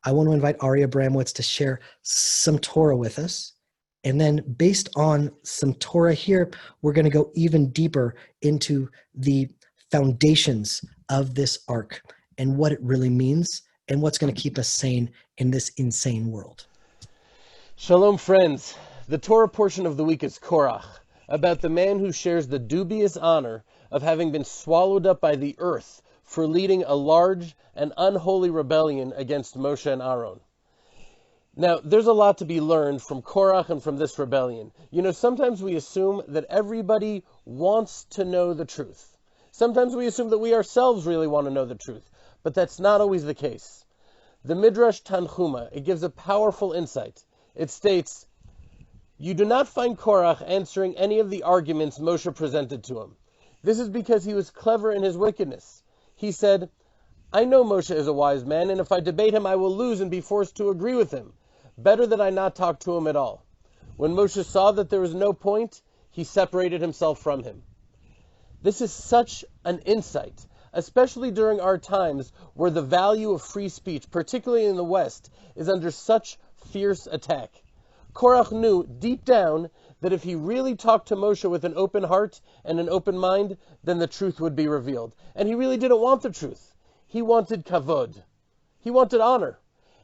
I want to invite Ari Abramowitz to share some Torah with us. And then based on some Torah here, we're going to go even deeper into the foundations of this ark and what it really means and what's going to keep us sane in this insane world. Shalom, friends. The Torah portion of the week is Korach, about the man who shares the dubious honor of having been swallowed up by the earth for leading a large and unholy rebellion against Moshe and Aaron. Now, there's a lot to be learned from Korach and from this rebellion. You know, sometimes we assume that everybody wants to know the truth. Sometimes we assume that we ourselves really want to know the truth, but that's not always the case. The Midrash Tanchuma, it gives a powerful insight. It states, "You do not find Korach answering any of the arguments Moshe presented to him. This is because he was clever in his wickedness. He said, 'I know Moshe is a wise man, and if I debate him, I will lose and be forced to agree with him. Better that I not talk to him at all.' When Moshe saw that there was no point, he separated himself from him." This is such an insight, especially during our times where the value of free speech, particularly in the West, is under such fierce attack. Korach knew deep down that if he really talked to Moshe with an open heart and an open mind, then the truth would be revealed. And he really didn't want the truth. He wanted kavod. He wanted honor.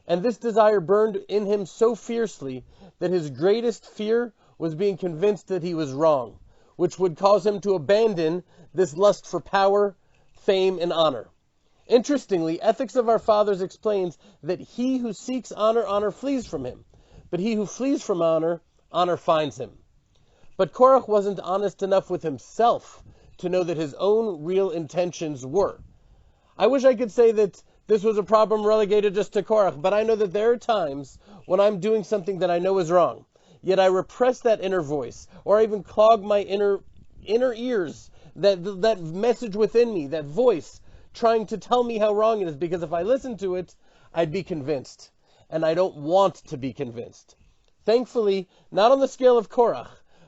And this desire burned in him so fiercely that his greatest fear was being convinced that he was wrong, which would cause him to abandon this lust for power, fame, and honor. Interestingly, Ethics of Our Fathers explains that he who seeks honor, honor flees from him. But he who flees from honor, honor finds him. But Korach wasn't honest enough with himself to know that his own real intentions were. I wish I could say that this was a problem relegated just to Korach, but I know that there are times when I'm doing something that I know is wrong, yet I repress that inner voice, or I even clog my inner ears, that message within me, that voice trying to tell me how wrong it is, because if I listened to it, I'd be convinced. And I don't want to be convinced. Thankfully, not on the scale of Korach,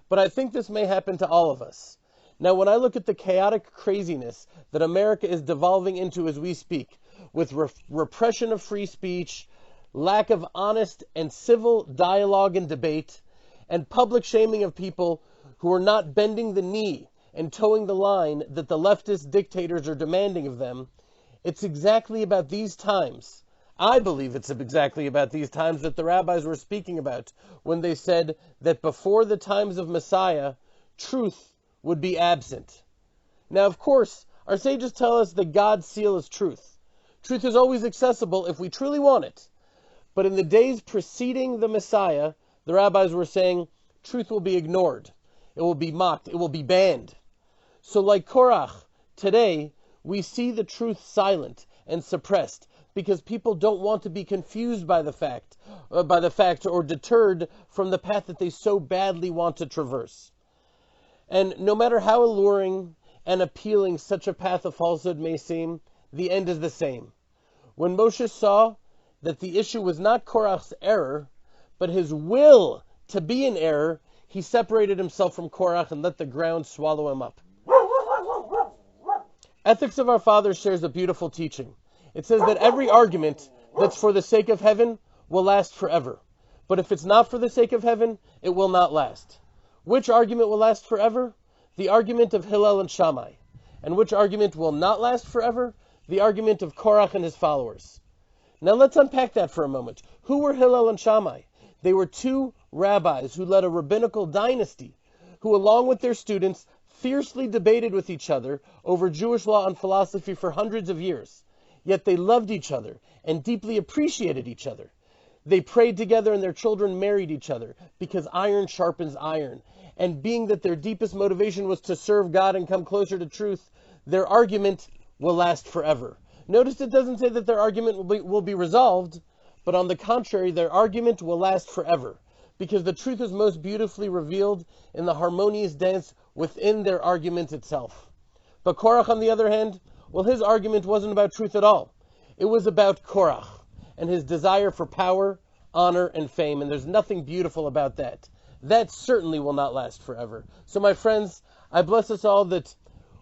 but I think this may happen to all of us. Now, when I look at the chaotic craziness that America is devolving into as we speak, with repression of free speech, lack of honest and civil dialogue and debate, and public shaming of people who are not bending the knee and towing the line that the leftist dictators are demanding of them, it's exactly about these times. I believe it's exactly about these times that the rabbis were speaking about when they said that before the times of Messiah, truth would be absent. Now, of course, our sages tell us that God's seal is truth. Truth is always accessible if we truly want it. But in the days preceding the Messiah, the rabbis were saying truth will be ignored. It will be mocked. It will be banned. So like Korach, today we see the truth silent and suppressed, because people don't want to be confused by the fact or deterred from the path that they so badly want to traverse. And no matter how alluring and appealing such a path of falsehood may seem, the end is the same. When Moshe saw that the issue was not Korach's error, but his will to be in error, he separated himself from Korach and let the ground swallow him up. Ethics of Our Fathers shares a beautiful teaching. It says that every argument that's for the sake of heaven will last forever. But if it's not for the sake of heaven, it will not last. Which argument will last forever? The argument of Hillel and Shammai. And which argument will not last forever? The argument of Korach and his followers. Now let's unpack that for a moment. Who were Hillel and Shammai? They were two rabbis who led a rabbinical dynasty, who along with their students fiercely debated with each other over Jewish law and philosophy for hundreds of years. Yet they loved each other and deeply appreciated each other. They prayed together and their children married each other because iron sharpens iron. And being that their deepest motivation was to serve God and come closer to truth, their argument will last forever. Notice it doesn't say that their argument will be resolved, but on the contrary, their argument will last forever, because the truth is most beautifully revealed in the harmonious dance within their argument itself. But Korach, on the other hand, well, his argument wasn't about truth at all. It was about Korach and his desire for power, honor, and fame, and there's nothing beautiful about that. That certainly will not last forever. So my friends, I bless us all that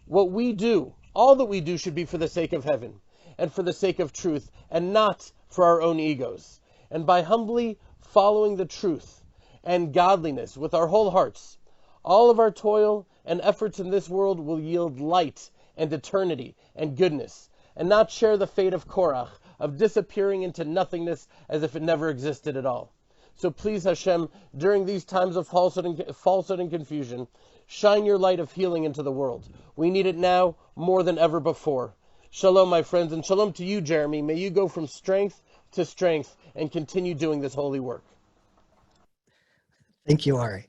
what we do, all that we do should be for the sake of heaven. and for the sake of truth, and not for our own egos. And by humbly following the truth and godliness with our whole hearts, all of our toil and efforts in this world will yield light and eternity and goodness, and not share the fate of Korach, of disappearing into nothingness as if it never existed at all. So please, Hashem, during these times of falsehood and confusion, shine your light of healing into the world. We need it now more than ever before. Shalom, my friends, and shalom to you, Jeremy. May you go from strength to strength and continue doing this holy work. Thank you, Ari.